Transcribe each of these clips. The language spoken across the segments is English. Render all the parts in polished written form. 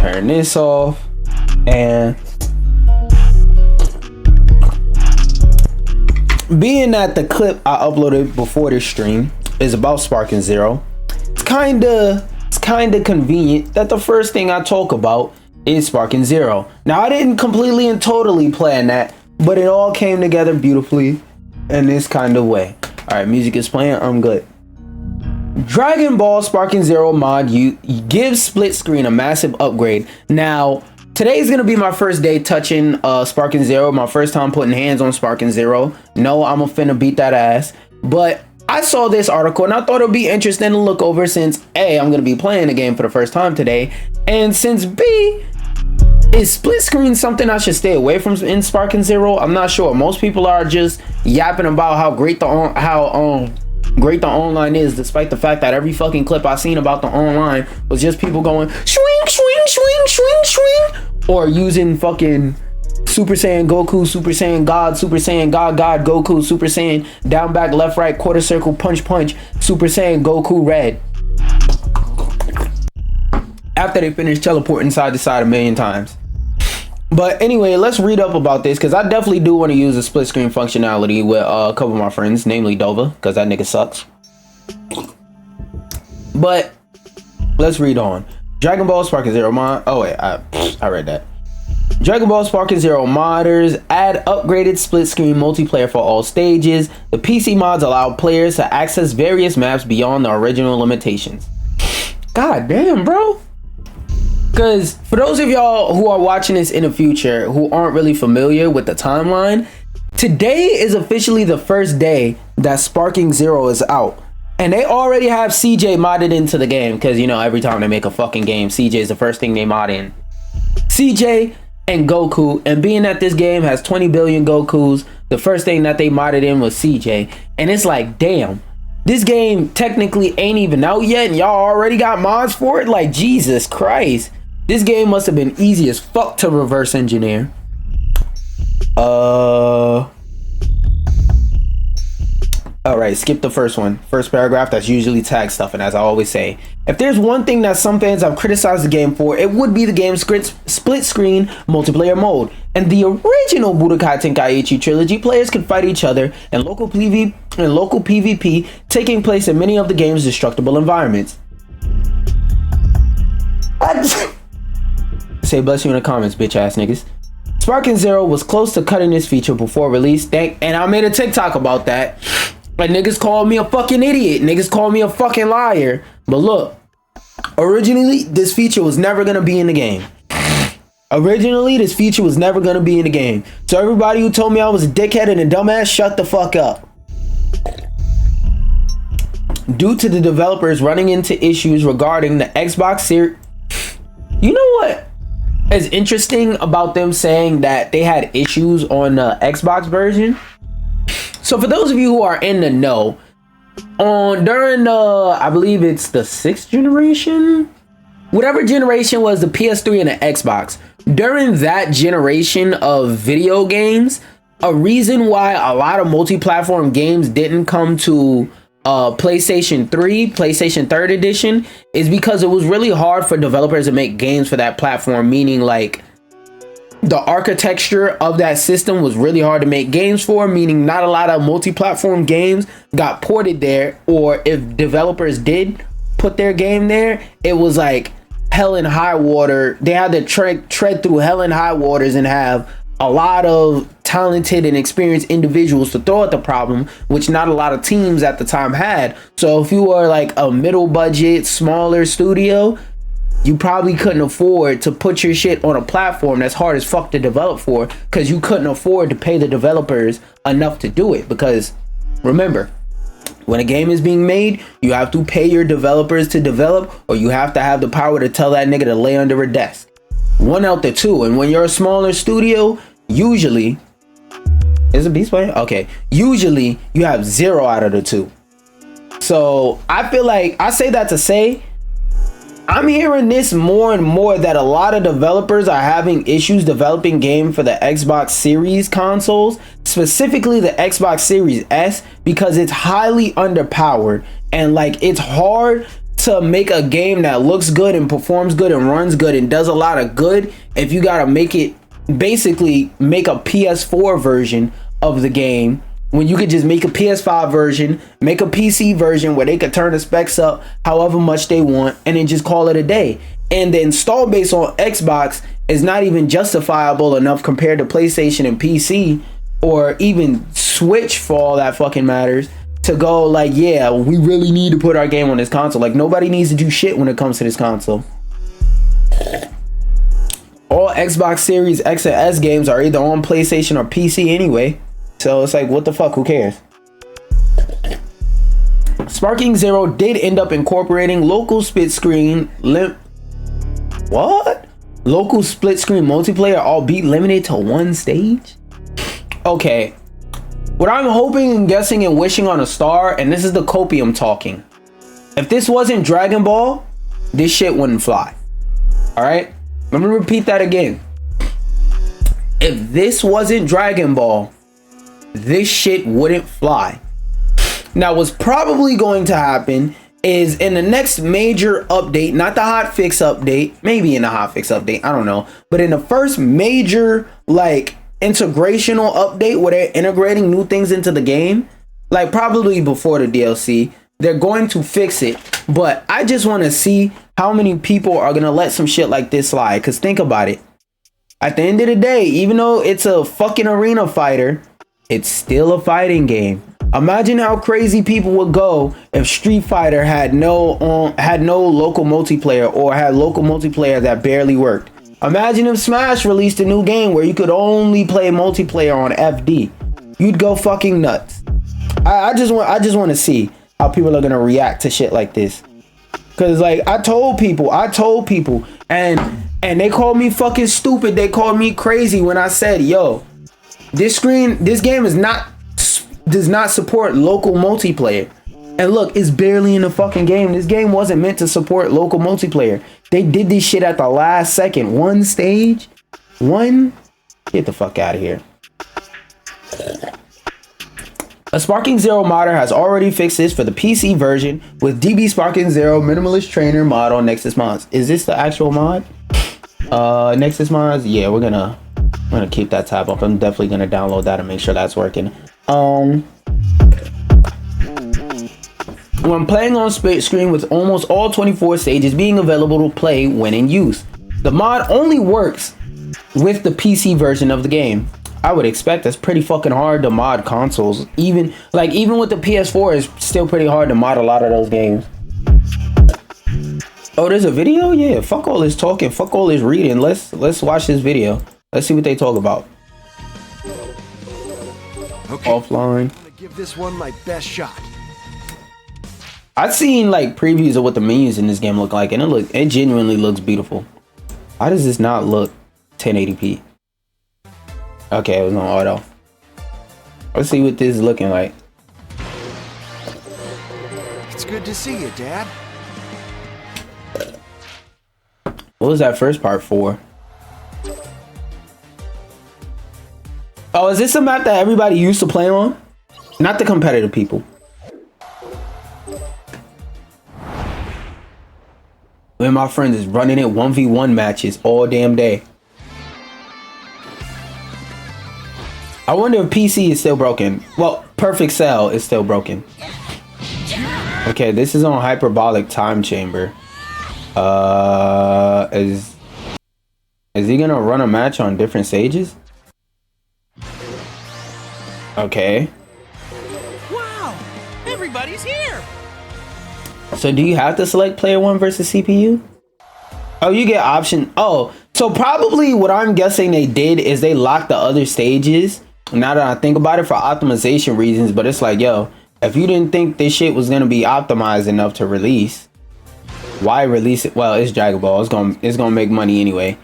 turn this off. And being that the clip I uploaded before this stream is about Sparking Zero, it's kinda convenient that the first thing I talk about is Sparking Zero. Now, I didn't completely and totally plan that, but it all came together beautifully in this kind of way. All right, music is playing. I'm good. Dragon Ball Sparking Zero mod gives split screen a massive upgrade. Now, today's gonna be my first day touching Sparking Zero, my first time putting hands on Sparking Zero. No, I'm finna beat that ass. But I saw this article and I thought it'd be interesting to look over since A, I'm gonna be playing the game for the first time today, and since B, is split screen something I should stay away from in Sparking Zero? I'm not sure. Most people are just yapping about how great the online is, despite the fact that every fucking clip I seen about the online was just people going swing, swing, swing, swing, swing, or using fucking Super Saiyan Goku, Super Saiyan God, Super Saiyan God, Goku, Super Saiyan down, back, left, right, quarter circle, punch, Super Saiyan Goku red. After they finish teleporting side to side a million times. But anyway, let's read up about this, because I definitely do want to use the split screen functionality with a couple of my friends, namely Dova, because that nigga sucks. But let's read on. Dragon Ball Sparking Zero mod. Oh wait, I read that. Dragon Ball Sparking Zero modders add upgraded split screen multiplayer for all stages. The PC mods allow players to access various maps beyond the original limitations. God damn, bro. Because for those of y'all who are watching this in the future who aren't really familiar with the timeline, today is officially the first day that Sparking Zero is out. And they already have CJ modded into the game, because, you know, every time they make a fucking game, CJ is the first thing they mod in. CJ and Goku, and being that this game has 20 billion Gokus, the first thing that they modded in was CJ. And it's like, damn, this game technically ain't even out yet and y'all already got mods for it? Like, Jesus Christ. This game must have been easy as fuck to reverse engineer. Alright, skip the first one. First paragraph, that's usually tag stuff, and as I always say, if there's one thing that some fans have criticized the game for, it would be the game's split screen multiplayer mode. In the original Budokai Tenkaichi trilogy, players could fight each other in local PvP, taking place in many of the game's destructible environments. Say bless you in the comments, bitch ass niggas. Sparking Zero was close to cutting this feature before release, and I made a TikTok about that. Like, niggas called me a fucking idiot. Niggas called me a fucking liar. But look, originally, this feature was never gonna be in the game. So everybody who told me I was a dickhead and a dumbass, shut the fuck up. Due to the developers running into issues regarding the Xbox Series. You know what is interesting about them saying that they had issues on the Xbox version? So for those of you who are in the know, during the, I believe it's the 6th generation, whatever generation was the PS3 and the Xbox, during that generation of video games, a reason why a lot of multi-platform games didn't come to PlayStation 3, PlayStation 3rd edition, is because it was really hard for developers to make games for that platform, meaning like the architecture of that system was really hard to make games for, meaning not a lot of multi-platform games got ported there, or if developers did put their game there, it was like hell and high water. They had to tread through hell and high waters and have a lot of talented and experienced individuals to throw at the problem, which not a lot of teams at the time had. So if you were like a middle budget, smaller studio, you probably couldn't afford to put your shit on a platform that's hard as fuck to develop for, because you couldn't afford to pay the developers enough to do it. Because remember, when a game is being made, you have to pay your developers to develop, or you have to have the power to tell that nigga to lay under a desk. One out the two. And when you're a smaller studio, usually, is it Beast Boy? Okay, usually you have 0 out of the 2. So I feel like, I say that to say, I'm hearing this more and more, that a lot of developers are having issues developing game for the Xbox Series consoles, specifically the Xbox Series S, because it's highly underpowered and like it's hard to make a game that looks good and performs good and runs good and does a lot of good if you gotta make it, basically make a PS4 version of the game, when you could just make a PS5 version, make a PC version where they could turn the specs up however much they want and then just call it a day. And the install base on Xbox is not even justifiable enough compared to PlayStation and PC, or even Switch for all that fucking matters, to go like, yeah, we really need to put our game on this console. Like, nobody needs to do shit when it comes to this console. All Xbox Series X and S games are either on PlayStation or PC anyway, so it's like, what the fuck, who cares? Sparking Zero did end up incorporating local split screen local split screen multiplayer, albeit limited to one stage. Okay, what I'm hoping and guessing and wishing on a star, and this is the copium talking, if this wasn't Dragon Ball, this shit wouldn't fly. All right, let me repeat that again. If this wasn't Dragon Ball, this shit wouldn't fly. Now, what's probably going to happen is in the next major update, not the hotfix update, maybe in the hotfix update, I don't know, but in the first major like integrational update where they're integrating new things into the game, like probably before the DLC, they're going to fix it. But I just want to see how many people are gonna let some shit like this slide, because think about it, at the end of the day, even though it's a fucking arena fighter, it's still a fighting game. Imagine how crazy people would go if Street Fighter had no local multiplayer, or had local multiplayer that barely worked. Imagine if Smash released a new game where you could only play multiplayer on FD. You'd go fucking nuts. I just want to see how people are gonna react to shit like this. Cause like I told people, and they called me fucking stupid. They called me crazy when I said, yo, this game does not support local multiplayer. And look, it's barely in the fucking game. This game wasn't meant to support local multiplayer. They did this shit at the last second. One stage? Get the fuck out of here. A Sparking Zero modder has already fixed this for the PC version with DB Sparking Zero Minimalist Trainer mod on Nexus Mods. Is this the actual mod? Nexus Mods? Yeah, we're gonna keep that tab up. I'm definitely gonna download that and make sure that's working. When playing on split screen with almost all 24 stages being available to play when in use. The mod only works with the PC version of the game. I would expect that's pretty fucking hard to mod consoles. Even with the PS4, it's still pretty hard to mod a lot of those games. Oh, there's a video? Yeah, fuck all this talking, fuck all this reading. Let's watch this video. Let's see what they talk about. Okay. Offline. I'm gonna give this one my best shot. I've seen like previews of what the menus in this game look like, and it genuinely looks beautiful. Why does this not look 1080p? Okay, it was on auto. Let's see what this is looking like. It's good to see you, Dad. What was that first part for? Oh, is this a map that everybody used to play on? Not the competitive people. Me and my friends is running it 1v1 matches all damn day. I wonder if PC is still broken. Well, Perfect Cell is still broken. Okay, this is on Hyperbolic Time Chamber. Is he gonna run a match on different stages? Okay. Wow, everybody's here. So do you have to select player 1 versus CPU? Oh, you get option. Oh, so probably what I'm guessing they did is they locked the other stages. Now that I think about it, for optimization reasons, but it's like, yo, if you didn't think this shit was gonna be optimized enough to release, why release it? Well, it's Dragon Ball. It's gonna make money anyway.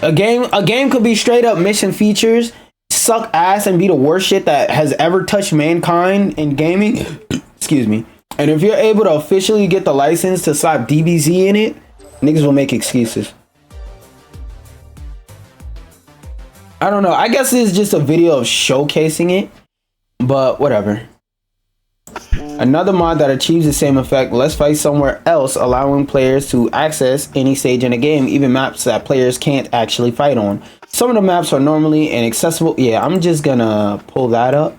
A game could be straight up mission features, suck ass, and be the worst shit that has ever touched mankind in gaming. Excuse me. And if you're able to officially get the license to slap DBZ in it, niggas will make excuses. I don't know. I guess it's just a video of showcasing it, but whatever. I Another mod that achieves the same effect, Let's Fight Somewhere Else, allowing players to access any stage in the game, even maps that players can't actually fight on. Some of the maps are normally inaccessible. Yeah, I'm just gonna pull that up.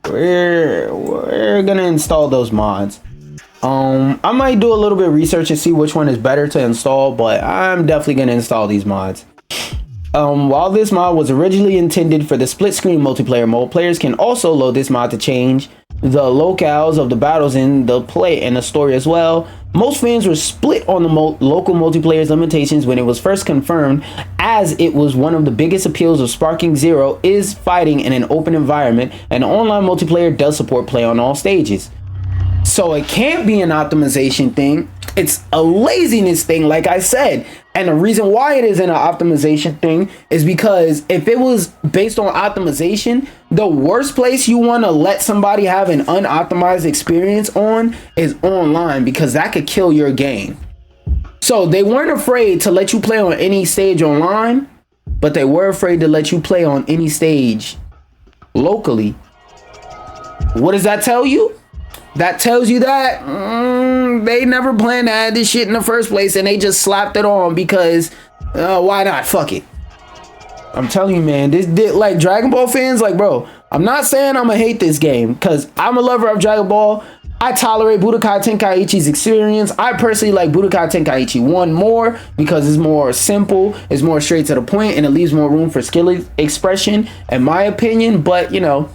We're gonna install those mods. I might do a little bit of research and see which one is better to install, but I'm definitely gonna install these mods. While this mod was originally intended for the split screen multiplayer mode, players can also load this mod to change the locales of the battles in the play and the story as well. Most fans were split on the local multiplayer's limitations when it was first confirmed, as it was one of the biggest appeals of Sparking Zero is fighting in an open environment, and online multiplayer does support play on all stages. So it can't be an optimization thing. It's a laziness thing, like I said. And the reason why it isn't an optimization thing is because if it was based on optimization, the worst place you want to let somebody have an unoptimized experience on is online, because that could kill your game. So they weren't afraid to let you play on any stage online, but they were afraid to let you play on any stage locally. What does that tell you? That tells you that they never planned to add this shit in the first place, and they just slapped it on because why not? Fuck it. I'm telling you, man, this did, like, Dragon Ball fans, like, bro, I'm not saying I'm gonna hate this game, because I'm a lover of Dragon Ball. I tolerate Budokai Tenkaichi's experience. I personally like Budokai Tenkaichi 1 more because it's more simple, it's more straight to the point, and it leaves more room for skill expression, in my opinion. But, you know,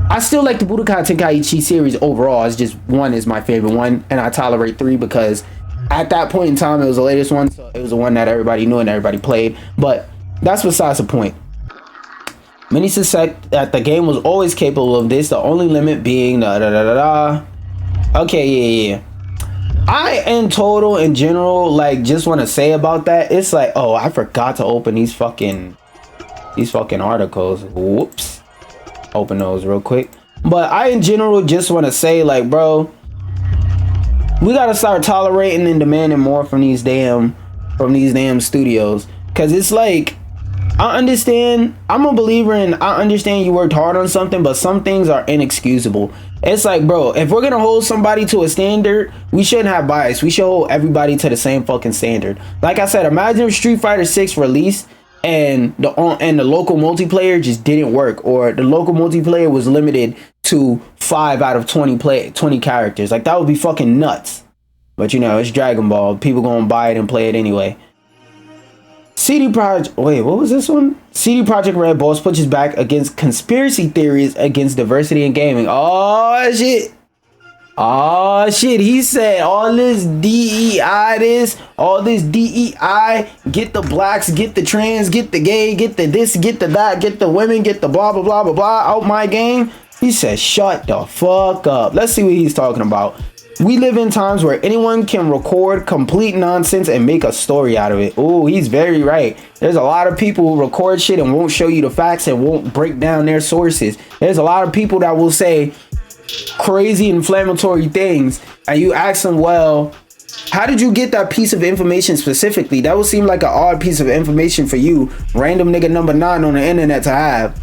I still like the Budokai Tenkaichi series overall. It's just 1 is my favorite one, and I tolerate 3 because at that point in time it was the latest one, so it was the one that everybody knew and everybody played. But that's besides the point. Many suspect that the game was always capable of this, the only limit being okay, yeah. I in total, in general, like, just want to say about that, it's like, oh, I forgot to open these fucking articles. Whoops. Open those real quick. But I in general just want to say, like, bro, we gotta start tolerating and demanding more from these damn studios, because it's like, I understand, I'm a believer in, I understand you worked hard on something, but some things are inexcusable. It's like, bro, if we're gonna hold somebody to a standard, we shouldn't have bias. We should hold everybody to the same fucking standard. Like I said, imagine if Street Fighter 6 released and the local multiplayer just didn't work, or the local multiplayer was limited to 5 out of 20 characters. Like, that would be fucking nuts. But, you know, it's Dragon Ball. People gonna buy it and play it anyway. Wait, what was this one? CD Projekt Red boss pushes back against conspiracy theories against diversity in gaming. Oh shit. Oh shit, he said all this DEI, all this DEI, get the blacks, get the trans, get the gay, get the this, get the that, get the women, get the blah blah blah blah blah out my game. He said shut the fuck up. Let's see what he's talking about. We live in times where anyone can record complete nonsense and make a story out of it. Oh, he's very right. There's a lot of people who record shit and won't show you the facts and won't break down their sources. There's a lot of people that will say crazy inflammatory things, and you ask them, well, how did you get that piece of information specifically? That would seem like an odd piece of information for you, random nigga number 9 on the internet, to have.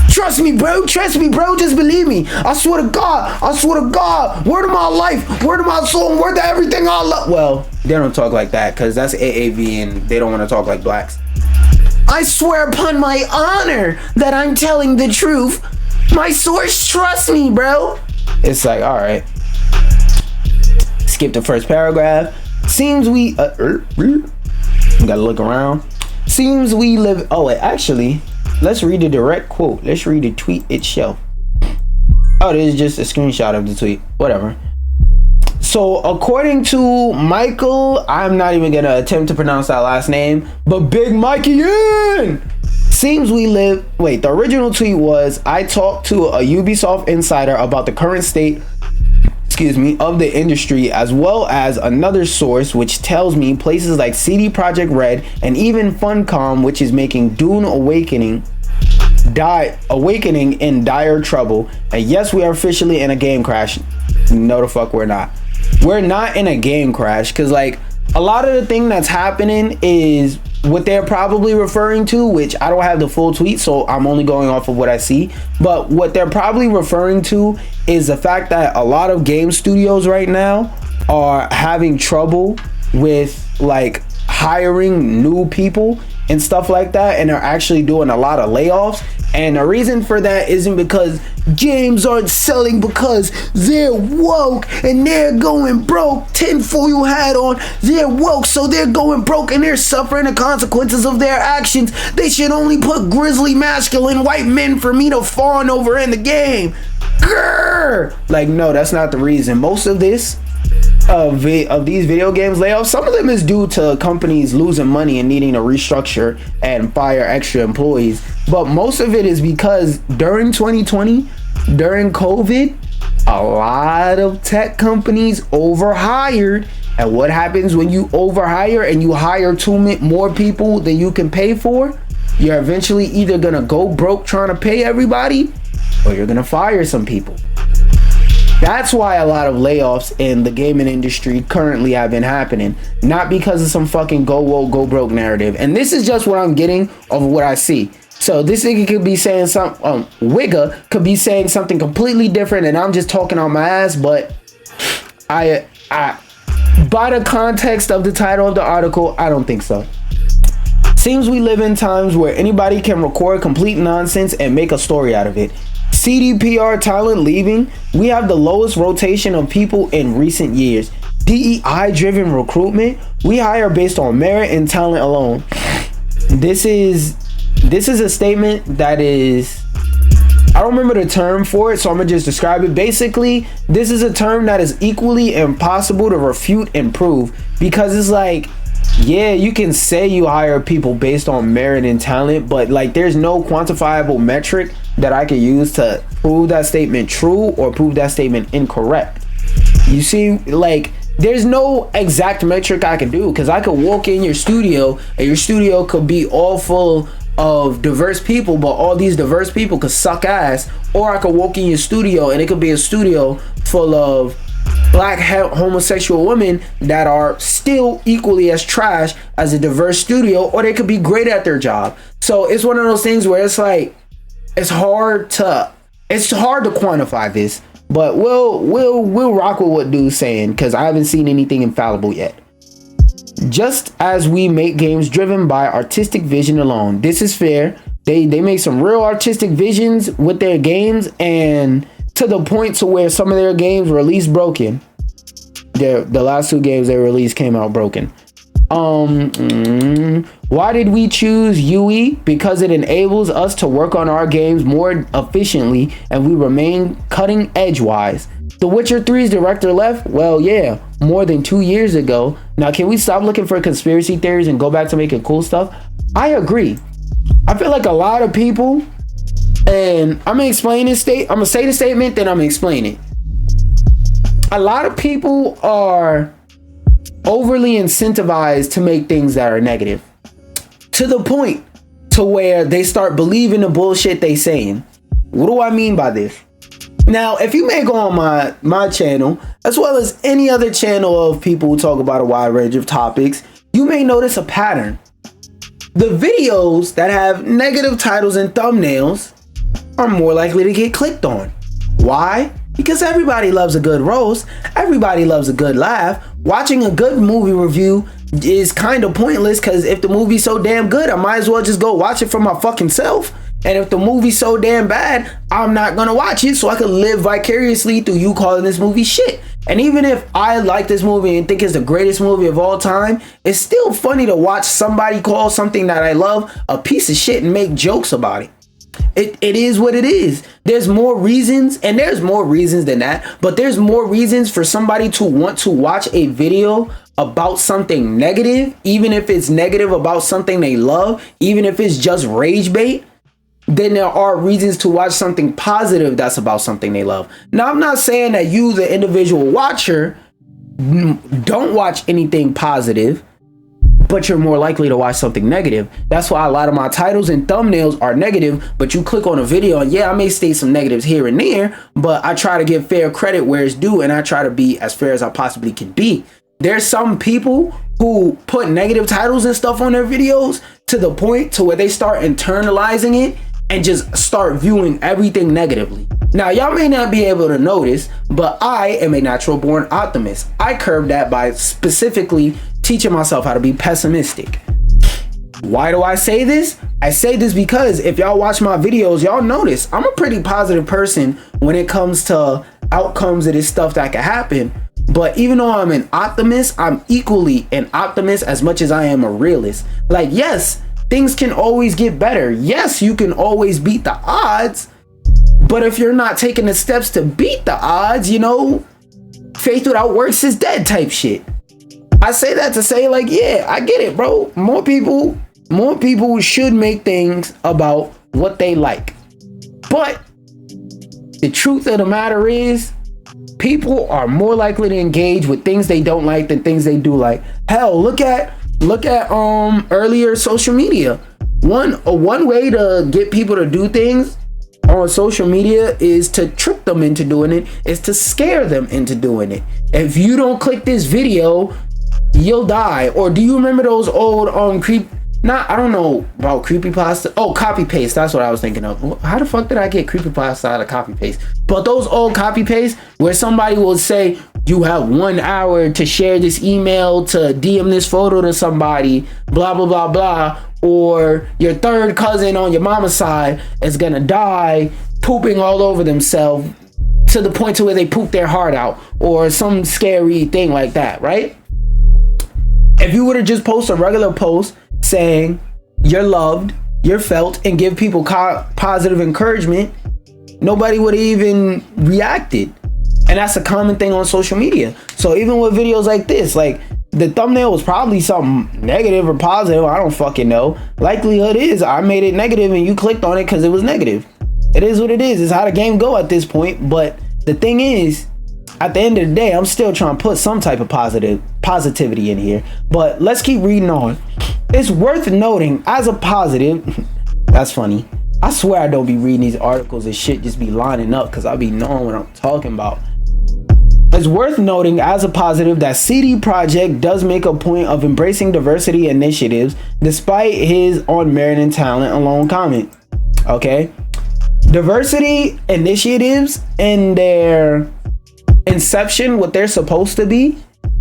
Trust me, bro, just believe me. I swear to God, word of my life, word of my soul, word to everything I love. Well, they don't talk like that because that's AAV and they don't want to talk like blacks. I swear upon my honor that I'm telling the truth. My source trusts me, bro. It's like, all right. Skip the first paragraph. Seems we gotta look around. Seems we live. Oh, wait, actually, let's read the direct quote. Let's read the tweet itself. Oh, this is just a screenshot of the tweet. Whatever. So, according to Michael, I'm not even gonna attempt to pronounce that last name, but Big Mikey in. Seems we live. Wait, the original tweet was, I talked to a Ubisoft insider about the current state, of the industry, as well as another source which tells me places like CD Projekt Red and even Funcom, which is making Dune Awakening in dire trouble. And yes, we are officially in a game crash. No, the fuck we're not. We're not in a game crash, because like a lot of the thing that's happening is what they're probably referring to, which I don't have the full tweet, so I'm only going off of what I see, but what they're probably referring to is the fact that a lot of game studios right now are having trouble with like hiring new people and stuff like that, and are actually doing a lot of layoffs. And the reason for that isn't because games aren't selling, because they're woke and they're going broke. Tinfoil hat on, they're woke, so they're going broke and they're suffering the consequences of their actions. They should only put grizzly masculine white men for me to fawn over in the game. Grr! Like, no, that's not the reason. Most of this of these video games layoffs, some of them is due to companies losing money and needing to restructure and fire extra employees, but most of it is because during 2020, during COVID, a lot of tech companies overhired. And what happens when you overhire and you hire more people than you can pay for? You're eventually either gonna go broke trying to pay everybody, or you're gonna fire some people. That's why a lot of layoffs in the gaming industry currently have been happening, not because of some fucking go woke, go broke narrative. And this is just what I'm getting of what I see. So this nigga could be saying something, Wigga could be saying something completely different, and I'm just talking on my ass. But I by the context of the title of the article, I don't think so. Seems we live in times where anybody can record complete nonsense and make a story out of it. CDPR talent leaving. We have the lowest rotation of people in recent years. DEI driven recruitment. We hire based on merit and talent alone. This is a statement that is, I don't remember the term for it, so I'm gonna just describe it. Basically, this is a term that is equally impossible to refute and prove, because it's like, yeah, you can say you hire people based on merit and talent, but like there's no quantifiable metric that I could use to prove that statement true or prove that statement incorrect. You see, like there's no exact metric I can do, because I could walk in your studio and your studio could be all full of diverse people, but all these diverse people could suck ass. Or I could walk in your studio and it could be a studio full of black homosexual women that are still equally as trash as a diverse studio, or they could be great at their job. So it's one of those things where it's like it's hard to quantify this, but we'll rock with what dude's saying, because I haven't seen anything infallible yet. Just as we make games driven by artistic vision alone. This is fair. They make some real artistic visions with their games, and to the point to where some of their games released broken. The last 2 games they released came out broken. Why did we choose UE? Because it enables us to work on our games more efficiently, and we remain cutting edge wise. The Witcher 3's director left? Well, yeah, more than 2 years ago. Now, can we stop looking for conspiracy theories and go back to making cool stuff? I agree. I feel like a lot of people, and I'm gonna say the statement, then I'm gonna explain it. A lot of people are overly incentivized to make things that are negative, to the point to where they start believing the bullshit they saying. What do I mean by this? Now, if you may go on my channel, as well as any other channel of people who talk about a wide range of topics, you may notice a pattern. The videos that have negative titles and thumbnails are more likely to get clicked on. Why? Because everybody loves a good roast. Everybody loves a good laugh. Watching a good movie review is kind of pointless, because if the movie's so damn good, I might as well just go watch it for my fucking self. And if the movie's so damn bad, I'm not gonna watch it, so I could live vicariously through you calling this movie shit. And even if I like this movie and think it's the greatest movie of all time, it's still funny to watch somebody call something that I love a piece of shit and make jokes about it. It is what it is. There's more reasons, and there's more reasons than that, but there's more reasons for somebody to want to watch a video about something negative, even if it's negative about something they love, even if it's just rage bait, then there are reasons to watch something positive that's about something they love. Now, I'm not saying that you, the individual watcher, don't watch anything positive, but you're more likely to watch something negative. That's why a lot of my titles and thumbnails are negative, but you click on a video and yeah, I may state some negatives here and there, but I try to give fair credit where it's due, and I try to be as fair as I possibly can be. There's some people who put negative titles and stuff on their videos to the point to where they start internalizing it and just start viewing everything negatively. Now, y'all may not be able to notice, but I am a natural born optimist. I curb that by specifically teaching myself how to be pessimistic. Why do I say this? I say this because if y'all watch my videos, y'all notice I'm a pretty positive person when it comes to outcomes of this stuff that can happen. But even though I'm an optimist, I'm equally an optimist as much as I am a realist. Like, yes, things can always get better. Yes, you can always beat the odds. But if you're not taking the steps to beat the odds, you know, faith without works is dead type shit. I say that to say, like, yeah, I get it, bro. More people should make things about what they like. But the truth of the matter is, people are more likely to engage with things they don't like than things they do like. Hell, look at earlier social media. One way to get people to do things on social media is to trick them into doing it, is to scare them into doing it. If you don't click this video, you'll die. Or do you remember those old I don't know about creepypasta. Oh, copy paste. That's what I was thinking of. How the fuck did I get creepypasta out of copy paste? But those old copy paste where somebody will say, you have 1 hour to share this email, to DM this photo to somebody, blah, blah, blah, blah. Or your third cousin on your mama's side is gonna die pooping all over themselves to the point to where they poop their heart out, or some scary thing like that, right? If you were to just post a regular post saying you're loved, you're felt, and give people positive encouragement, nobody would have even reacted. And that's a common thing on social media. So even with videos like this, like the thumbnail was probably something negative or positive, I don't fucking know. Likelihood is I made it negative and you clicked on it because it was negative. It is what it is. It's how the game go at this point. But the thing is, at the end of the day, I'm still trying to put some type of positivity in here. But let's keep reading on. It's worth noting as a positive, that's funny. I swear I don't be reading these articles and shit just be lining up because I be knowing what I'm talking about. It's worth noting as a positive that CD Projekt does make a point of embracing diversity initiatives despite his on merit and talent alone comment. Okay? Diversity initiatives in their inception, what they're supposed to be,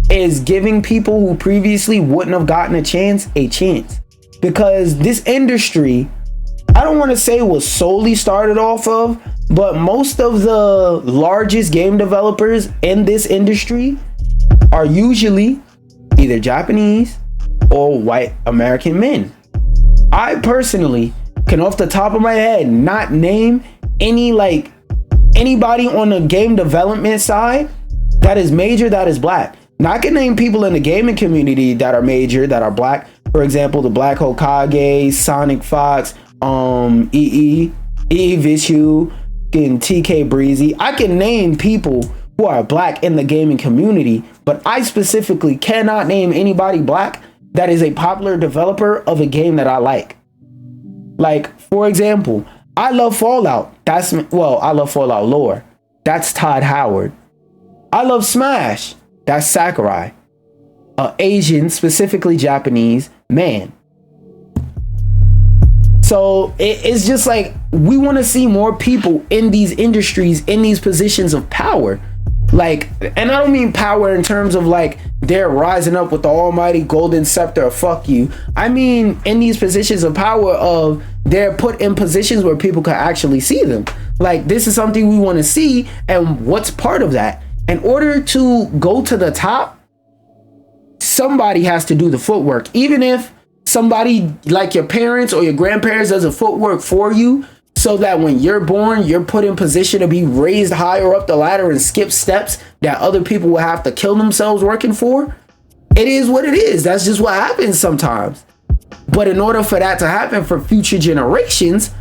is giving people who previously wouldn't have gotten a chance. Because this industry, I don't want to say was solely started off of, but most of the largest game developers in this industry are usually either Japanese or white American men. I personally can off the top of my head not name anybody on the game development side that is major, that is black. Now I can name people in the gaming community that are major, that are black. For example, the Black Hokage, Sonic Fox, EE Vishu, and TK Breezy. I can name people who are black in the gaming community, but I specifically cannot name anybody black that is a popular developer of a game that I like. Like, for example, I love Fallout. I love Fallout lore. That's Todd Howard. I love Smash. That's Sakurai. Asian, specifically Japanese man. So it's just like, we want to see more people in these industries, in these positions of power. Like, and I don't mean power in terms of like they're rising up with the almighty golden scepter, fuck you. I mean in these positions of power of they're put in positions where people can actually see them. Like, this is something we want to see, and what's part of that? In order to go to the top, somebody has to do the footwork. Even if somebody like your parents or your grandparents does the footwork for you, so that when you're born, you're put in position to be raised higher up the ladder and skip steps that other people will have to kill themselves working for. It is what it is. That's just what happens sometimes. But in order for that to happen for future generations,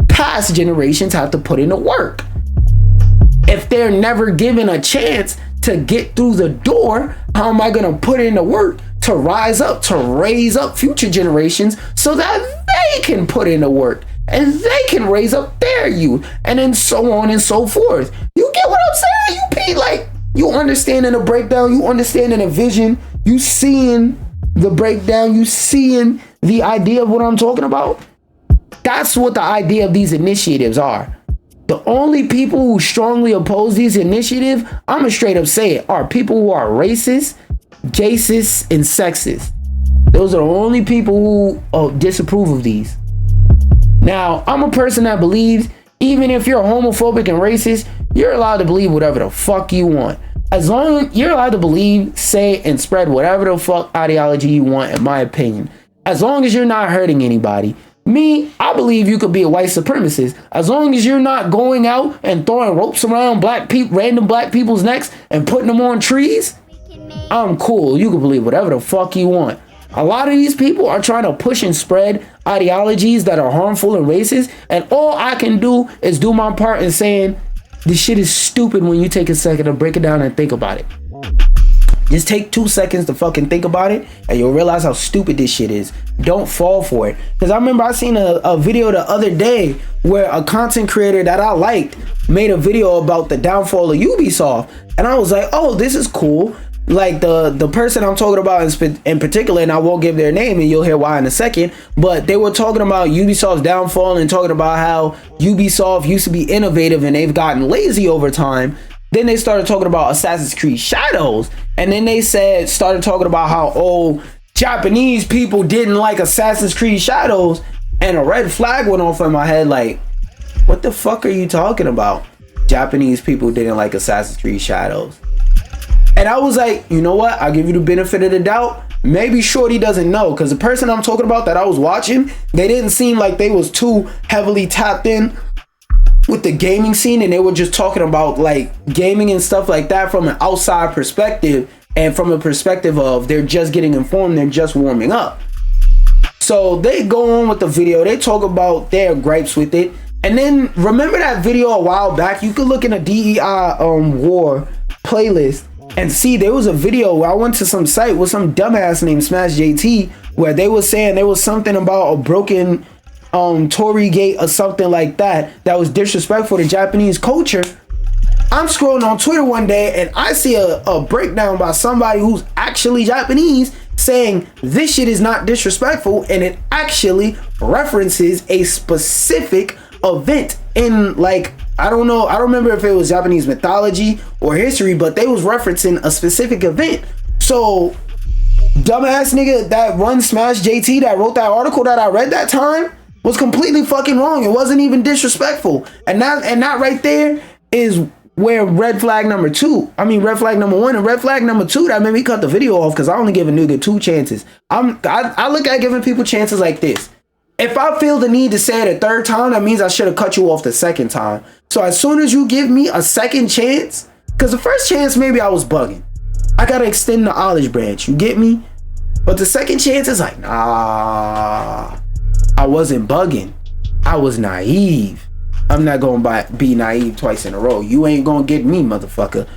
past generations have to put in the work. If they're never given a chance to get through the door, how am I going to put in the work to rise up, to raise up future generations so that they can put in the work and they can raise up their youth, and then so on and so forth? You get what I'm saying? You understanding the breakdown, you understanding the vision, you seeing the breakdown? You seeing the idea of what I'm talking about? That's what the idea of these initiatives are. The only people who strongly oppose these initiatives, I'm gonna straight up say it, are people who are racist, racist, and sexist. Those are the only people who disapprove of these. Now, I'm a person that believes even if you're homophobic and racist, you're allowed to believe whatever the fuck you want. As long as you're allowed to believe, say, and spread whatever the fuck ideology you want, in my opinion. As long as you're not hurting anybody. Me, I believe you could be a white supremacist. As long as you're not going out and throwing ropes around random black people's necks and putting them on trees, I'm cool. You can believe whatever the fuck you want. A lot of these people are trying to push and spread ideologies that are harmful and racist, and all I can do is do my part in saying this shit is stupid when you take a second to break it down and think about it. Just take 2 seconds to fucking think about it and you'll realize how stupid this shit is. Don't fall for it. Because I remember I seen a video the other day where a content creator that I liked made a video about the downfall of Ubisoft, and I was like, oh, this is cool. Like the person I'm talking about in particular, and I won't give their name and you'll hear why in a second, but they were talking about Ubisoft's downfall and talking about how Ubisoft used to be innovative and they've gotten lazy over time. Then they started talking about Assassin's Creed Shadows, and then they started talking about how Japanese people didn't like Assassin's Creed Shadows, and a red flag went off in my head like, what the fuck are you talking about? Japanese people didn't like Assassin's Creed Shadows. And I was like, you know what? I'll give you the benefit of the doubt. Maybe Shorty doesn't know, because the person I'm talking about that I was watching, they didn't seem like they was too heavily tapped in with the gaming scene, and they were just talking about like gaming and stuff like that from an outside perspective, and from a perspective of they're just getting informed, they're just warming up. So they go on with the video, they talk about their gripes with it, and then remember that video a while back? You could look in a DEI war playlist and see there was a video where I went to some site with some dumbass named Smash JT where they were saying there was something about a broken Tory gate or something like that was disrespectful to Japanese culture. I'm scrolling on Twitter one day and I see a breakdown by somebody who's actually Japanese saying this shit is not disrespectful, and it actually references a specific event in, like, I don't know, I don't remember if it was Japanese mythology or history, but they was referencing a specific event. So dumbass nigga that runs Smash JT that wrote that article that I read that time was completely fucking wrong. It wasn't even disrespectful. And that right there is where red flag number one and red flag number two that made me cut the video off, because I only give a nigga 2 chances. I look at giving people chances like this. If I feel the need to say it a 3rd time, that means I should have cut you off the 2nd time. So as soon as you give me a 2nd chance, because the 1st chance, maybe I was bugging. I got to extend the olive branch. You get me? But the 2nd chance is like, nah, I wasn't bugging. I was naive. I'm not going to be naive twice in a row. You ain't going to get me, motherfucker.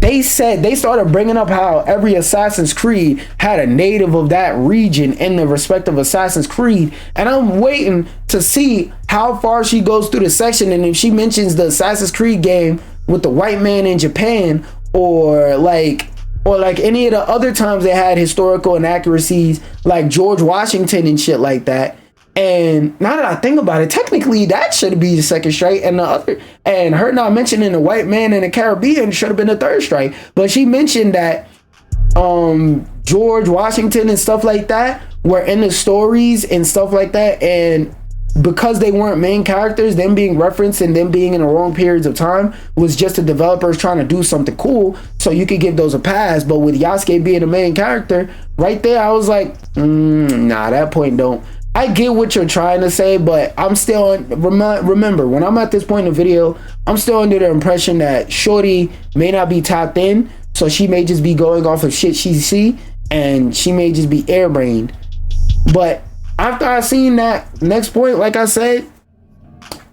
They started bringing up how every Assassin's Creed had a native of that region in the respective Assassin's Creed. And I'm waiting to see how far she goes through the section. And if she mentions the Assassin's Creed game with the white man in Japan, or like any of the other times they had historical inaccuracies like George Washington and shit like that. And now that I think about it, technically that should be the 2nd strike, and her not mentioning the white man in the Caribbean should have been the 3rd strike. But she mentioned that George Washington and stuff like that were in the stories and stuff like that, and because they weren't main characters, them being referenced and them being in the wrong periods of time was just the developers trying to do something cool, so you could give those a pass. But with Yasuke being the main character right there, I was like, nah, that point don't. I get what you're trying to say, but I'm still, remember, when I'm at this point in the video, I'm still under the impression that Shorty may not be tapped in, so she may just be going off of shit she see, and she may just be airbrained. But after I seen that next point, like I said,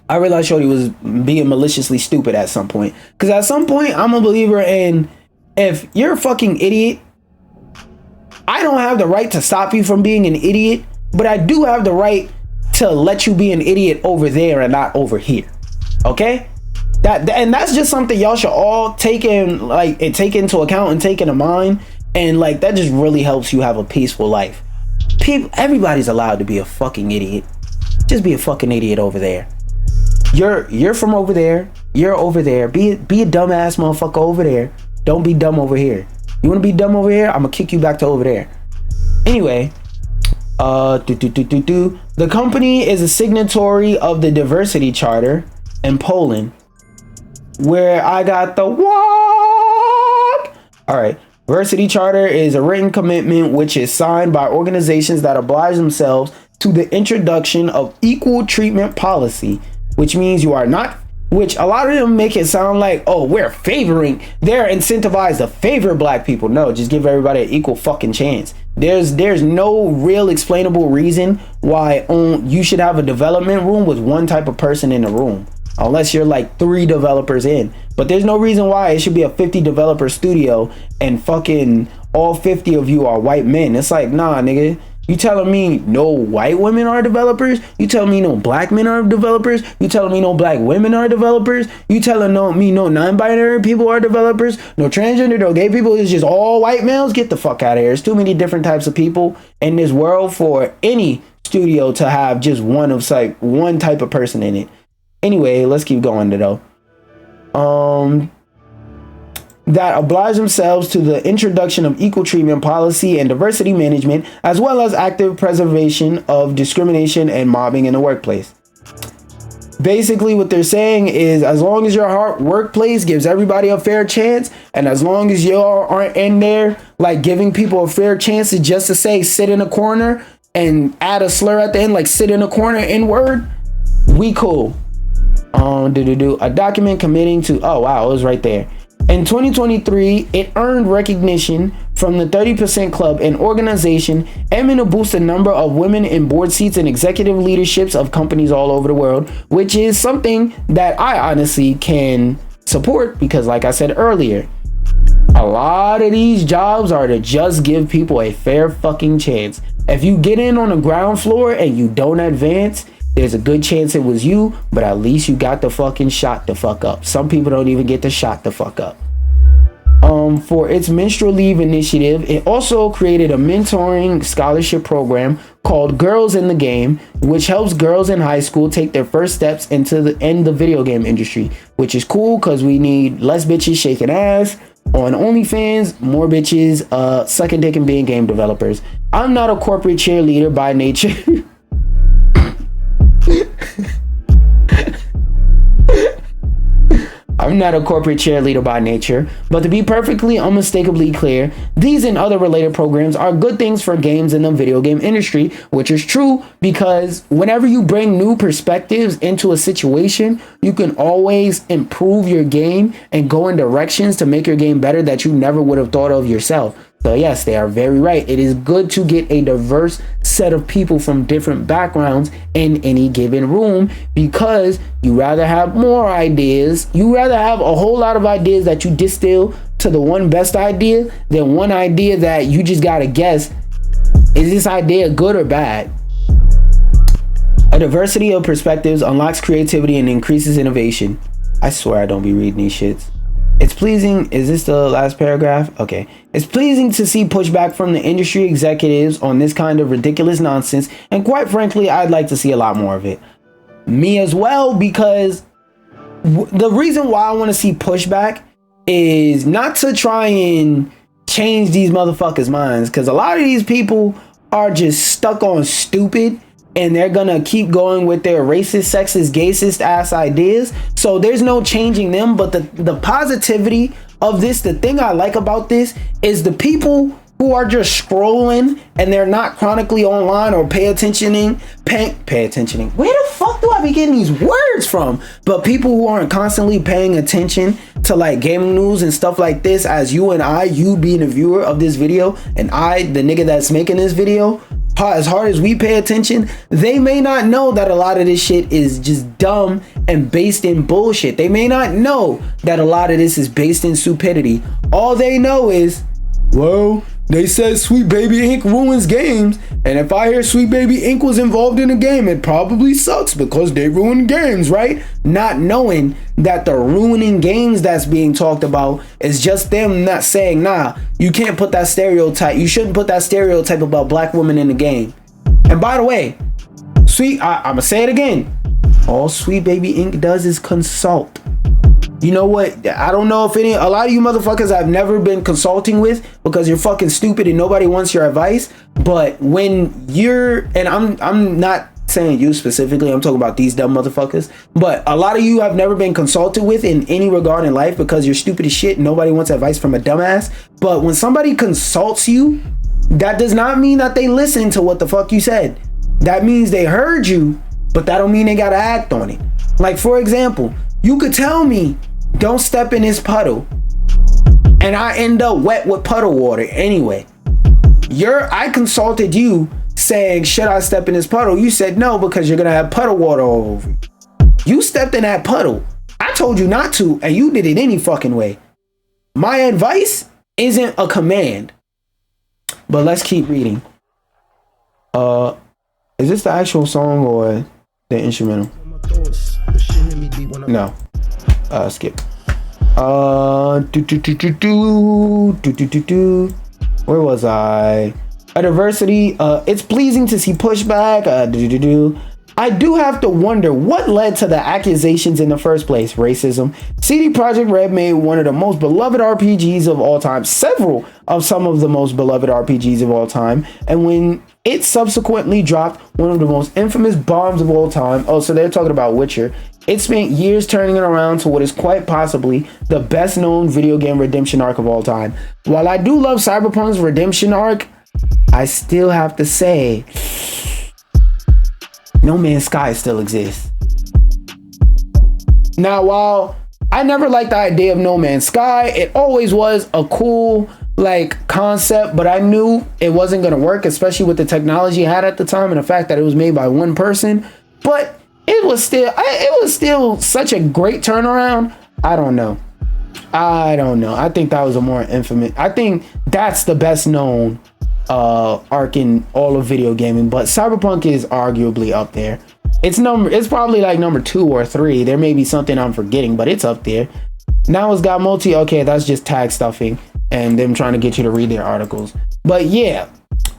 I realized Shorty was being maliciously stupid at some point. Because at some point, I'm a believer in, if you're a fucking idiot, I don't have the right to stop you from being an idiot, but I do have the right to let you be an idiot over there and not over here. Okay? And that's just something y'all should all take into account and take into mind. And like that just really helps you have a peaceful life. Everybody's allowed to be a fucking idiot. Just be a fucking idiot over there. You're from over there. You're over there. Be a dumbass motherfucker over there. Don't be dumb over here. You want to be dumb over here? I'm gonna kick you back to over there. Anyway, the company is a signatory of the Diversity Charter in Poland, where I got the what? All right. Diversity Charter is a written commitment which is signed by organizations that oblige themselves to the introduction of equal treatment policy, which means you are not, which a lot of them make it sound like, oh, they're incentivized to favor black people. No, just give everybody an equal fucking chance. There's no real explainable reason why you should have a development room with one type of person in the room, unless you're like 3 developers in. But there's no reason why it should be a 50 developer studio and fucking all 50 of you are white men. It's like, nah, nigga. You telling me no white women are developers? You telling me no black men are developers? You telling me no black women are developers? You telling me no non-binary people are developers? No transgender, no gay people? It's just all white males? Get the fuck out of here. There's too many different types of people in this world for any studio to have just one type of person in it. Anyway, let's keep going though. That oblige themselves to the introduction of equal treatment policy and diversity management, as well as active preservation of discrimination and mobbing in the workplace. Basically, what they're saying is, as long as your workplace gives everybody a fair chance, and as long as y'all aren't in there like giving people a fair chance to just to say sit in a corner and add a slur at the end, like sit in a corner N-word, we cool. A document committing to, oh wow, it was right there. In 2023, it earned recognition from the 30% Club, an organization aiming to boost the number of women in board seats and executive leaderships of companies all over the world, which is something that I honestly can support because, like I said earlier, a lot of these jobs are to just give people a fair fucking chance. If you get in on the ground floor and you don't advance, there's a good chance it was you, but at least you got the fucking shot to fuck up. Some people don't even get the shot to fuck up. For its menstrual leave initiative, it also created a mentoring scholarship program called Girls in the Game, which helps girls in high school take their first steps into the video game industry, which is cool because we need less bitches shaking ass on OnlyFans, more bitches sucking dick and being game developers. I'm not a corporate cheerleader by nature. I'm not a corporate cheerleader by nature, but to be perfectly unmistakably clear, these and other related programs are good things for games in the video game industry, which is true because whenever you bring new perspectives into a situation, you can always improve your game and go in directions to make your game better that you never would have thought of yourself. So yes, they are very right. It is good to get a diverse set of people from different backgrounds in any given room because you rather have more ideas. You rather have a whole lot of ideas that you distill to the one best idea than one idea that you just gotta guess, is this idea good or bad? A diversity of perspectives unlocks creativity and increases innovation. I swear I don't be reading these shits. It's pleasing. Is this the last paragraph? Okay. It's pleasing to see pushback from the industry executives on this kind of ridiculous nonsense. And quite frankly, I'd like to see a lot more of it. Me as well, because the reason why I want to see pushback is not to try and change these motherfuckers' minds. Because a lot of these people are just stuck on stupid. And they're gonna keep going with their racist, sexist, gayist ass ideas. So there's no changing them. But the positivity of this, the thing I like about this is the people who are just scrolling and they're not chronically online or pay attentioning. Where the fuck do I be getting these words from? But people who aren't constantly paying attention to like gaming news and stuff like this, as you being a viewer of this video, and I, the nigga that's making this video, as hard as we pay attention, they may not know that a lot of this shit is just dumb and based in bullshit. They may not know that a lot of this is based in stupidity. All they know is, well, they said Sweet Baby Inc. ruins games. And if I hear Sweet Baby Inc. was involved in a game, it probably sucks because they ruin games, right? Not knowing that the ruining games that's being talked about is just them not saying, nah, you can't put that stereotype. You shouldn't put that stereotype about black women in the game. And by the way, I'm gonna say it again. All Sweet Baby Inc. does is consult. You know what? I don't know if a lot of you motherfuckers I've never been consulting with because you're fucking stupid and nobody wants your advice. But when and I'm not saying you specifically, I'm talking about these dumb motherfuckers. But a lot of you I've never been consulted with in any regard in life because you're stupid as shit and nobody wants advice from a dumbass. But when somebody consults you, that does not mean that they listen to what the fuck you said. That means they heard you, but that don't mean they gotta act on it. Like, for example, you could tell me, don't step in this puddle, and I end up wet with puddle water anyway. I consulted you saying, should I step in this puddle? You said no because you're gonna have puddle water all over you. You stepped in that puddle. I told you not to, and you did it any fucking way. My advice isn't a command. But let's keep reading. Is this the actual song or the instrumental? No. Skip. Where was I? Adversity. It's pleasing to see pushback. I do have to wonder what led to the accusations in the first place. Racism. CD Projekt Red made one of the most beloved RPGs of all time. Several of some of the most beloved RPGs of all time. And when it subsequently dropped one of the most infamous bombs of all time. Oh, so they're talking about Witcher. It spent years turning it around to what is quite possibly the best known video game redemption arc of all time. While I do love Cyberpunk's redemption arc, I still have to say, No Man's Sky still exists. Now, while I never liked the idea of No Man's Sky, it always was a cool concept, but I knew it wasn't going to work, especially with the technology it had at the time and the fact that it was made by one person. But it was still such a great turnaround. I don't know. I think that was a more infamous. I think that's the best known arc in all of video gaming, but Cyberpunk is arguably up there. It's probably like number 2 or 3. There may be something I'm forgetting, but it's up there. Now it's got multi. Okay, that's just tag stuffing and them trying to get you to read their articles. But yeah,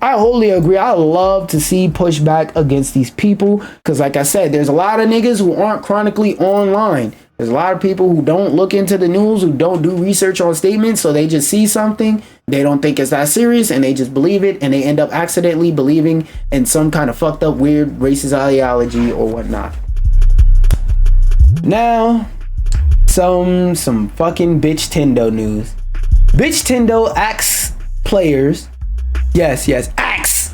I wholly agree. I love to see pushback against these people because, like I said, there's a lot of niggas who aren't chronically online. There's a lot of people who don't look into the news, who don't do research on statements, so they just see something, they don't think it's that serious, and they just believe it, and they end up accidentally believing in some kind of fucked up, weird, racist ideology or whatnot. Now, some fucking Bitch Tendo news. Bitch Tendo asks players, yes, axe.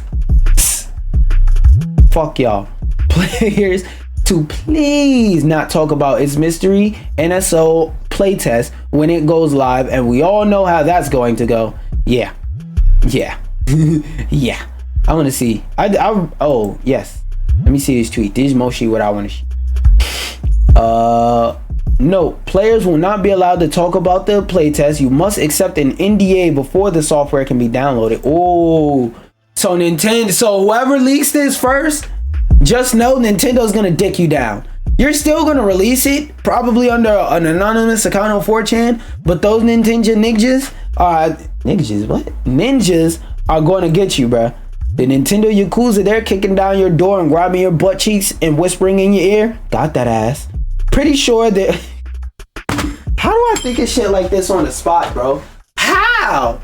Fuck y'all. Players to please not talk about its mystery NSO playtest when it goes live, and we all know how that's going to go. Yeah. Yeah. I want to see. Oh, yes. Let me see his tweet. This is mostly what I want to see. No, players will not be allowed to talk about the playtest. You must accept an NDA before the software can be downloaded. Oh, so Nintendo, so whoever leaks this first, just know Nintendo's gonna dick you down. You're still gonna release it, probably under an anonymous account on 4chan, but those ninjas are gonna get you, bruh. The Nintendo Yakuza, they're kicking down your door and grabbing your butt cheeks and whispering in your ear, got that ass. Pretty sure that. How do I think of shit like this on the spot, bro? How?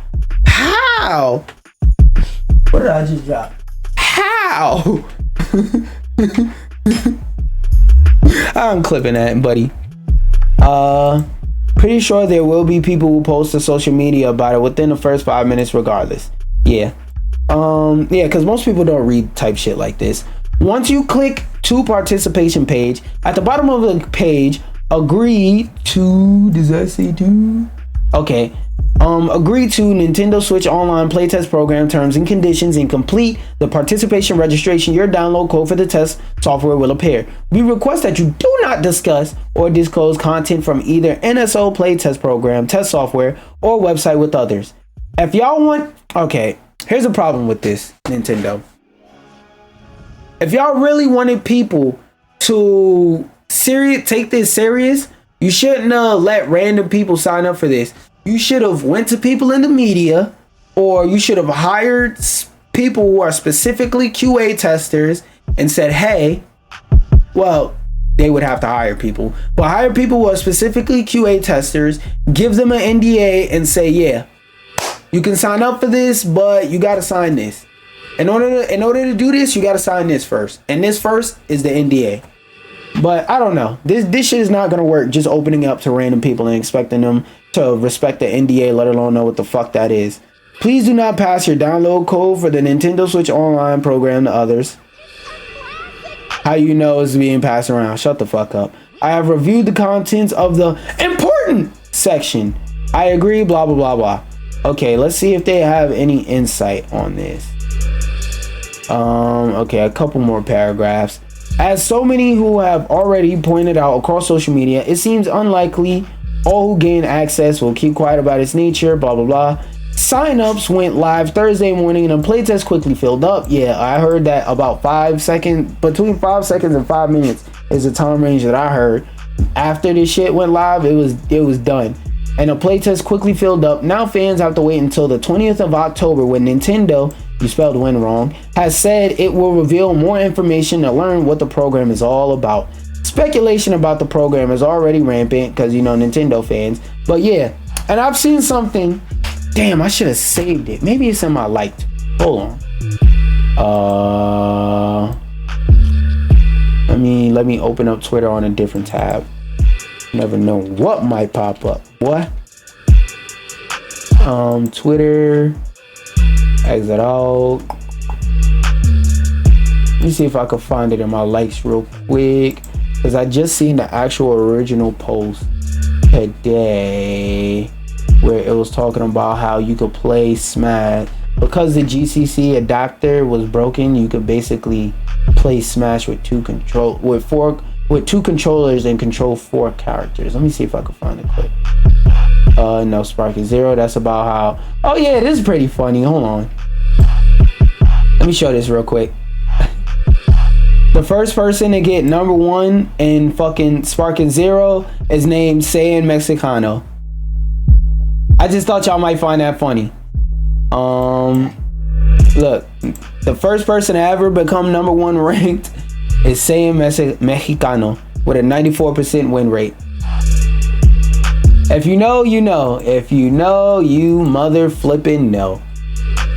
What did I just drop? How? I'm clipping that, buddy. Pretty sure there will be people who post to social media about it within the first 5 minutes regardless. Yeah, because most people don't read type shit like this. Once you click to participation page, at the bottom of the page, agree to, does that say to? Okay. Agree to Nintendo Switch Online playtest program terms and conditions and complete the participation registration. Your download code for the test software will appear. We request that you do not discuss or disclose content from either NSO playtest program, test software, or website with others. If y'all want, okay, here's a problem with this, Nintendo. If y'all really wanted people to take this serious, you shouldn't let random people sign up for this. You should have went to people in the media, or you should have hired people who are specifically QA testers and said, hey, well, they would have to hire people, but hire people who are specifically QA testers, give them an NDA and say, yeah, you can sign up for this, but you got to sign this. In order to do this, you got to sign this first. And this first is the NDA. But I don't know. This shit is not going to work just opening up to random people and expecting them to respect the NDA, let alone know what the fuck that is. Please do not pass your download code for the Nintendo Switch Online program to others. How you know it's being passed around? Shut the fuck up. I have reviewed the contents of the important section. I agree, blah, blah, blah, blah. Okay, let's see if they have any insight on this. Okay, a couple more paragraphs. As so many who have already pointed out across social media, it seems unlikely all who gain access will keep quiet about its nature, blah, blah, blah. Sign-ups went live Thursday morning and a playtest quickly filled up. Yeah, I heard that about 5 seconds, between 5 seconds and 5 minutes is the time range that I heard. After this shit went live, it was done. And a playtest quickly filled up. Now fans have to wait until the 20th of October when Nintendo, you spelled when wrong, has said it will reveal more information to learn what the program is all about. Speculation about the program is already rampant because, you know, Nintendo fans. But yeah, and I've seen something. Damn, I should have saved it. Maybe it's in my liked. Hold on. Let me open up Twitter on a different tab. Never know what might pop up. What? Twitter. Exit out. Let me see if I can find it in my likes real quick, because I just seen the actual original post today where it was talking about how you could play Smash because the GCC adapter was broken. You could basically play Smash with two controllers and control 4 characters. Let me see if I can find the clip. No, Sparky Zero. That's about how. Oh yeah, this is pretty funny. Hold on. Let me show this real quick. The first person to get #1 in fucking Sparking Zero is named Saiyan Mexicano. I just thought y'all might find that funny. Look, the first person to ever become #1 ranked is Saiyan Mexicano with a 94% win rate. If you know, you know. If you know, you mother flipping know.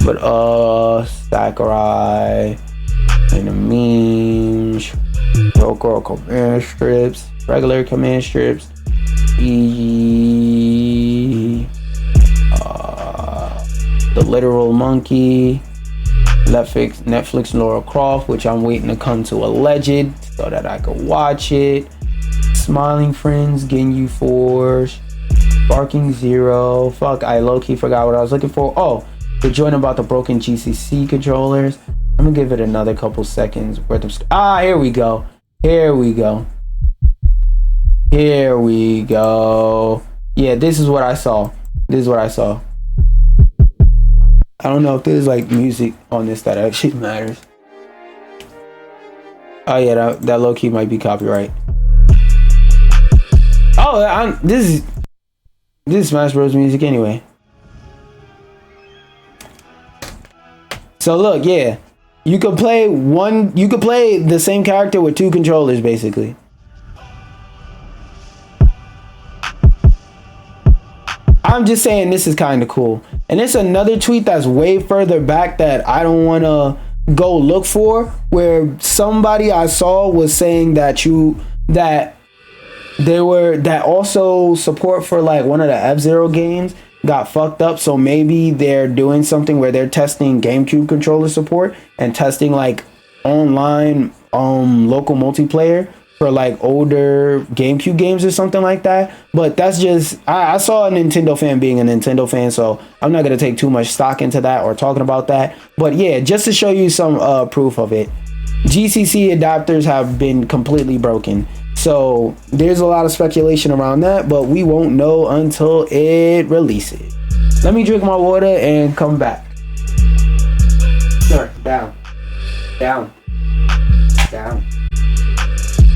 But Sakurai and the memes, Roko command strips, regular command strips, the literal monkey, Netflix Lara Croft, which I'm waiting to come to Alleged so that I could watch it. Smiling Friends, Ginyu Force, Barking Zero. Fuck, I low-key forgot what I was looking for. Oh, the joint about the broken GCC controllers. I'm gonna give it another couple seconds worth of here we go. Here we go. Here we go. Yeah, this is what I saw. This is what I saw. I don't know if there's like music on this that actually matters. Oh yeah, that low-key might be copyright. Oh, this is Smash Bros music anyway. So look, yeah, you could play the same character with 2 controllers basically. I'm just saying this is kind of cool. And it's another tweet that's way further back that I don't want to go look for, where somebody I saw was saying that also support for like one of the F-Zero games got fucked up, so maybe they're doing something where they're testing GameCube controller support and testing like online local multiplayer for like older GameCube games or something like that. But that's just I saw a Nintendo fan being a Nintendo fan, so I'm not gonna take too much stock into that or talking about that. But yeah, just to show you some proof of it, GCC adapters have been completely broken. So there's a lot of speculation around that, but we won't know until it releases. Let me drink my water and come back. Sure, down. Down. Down.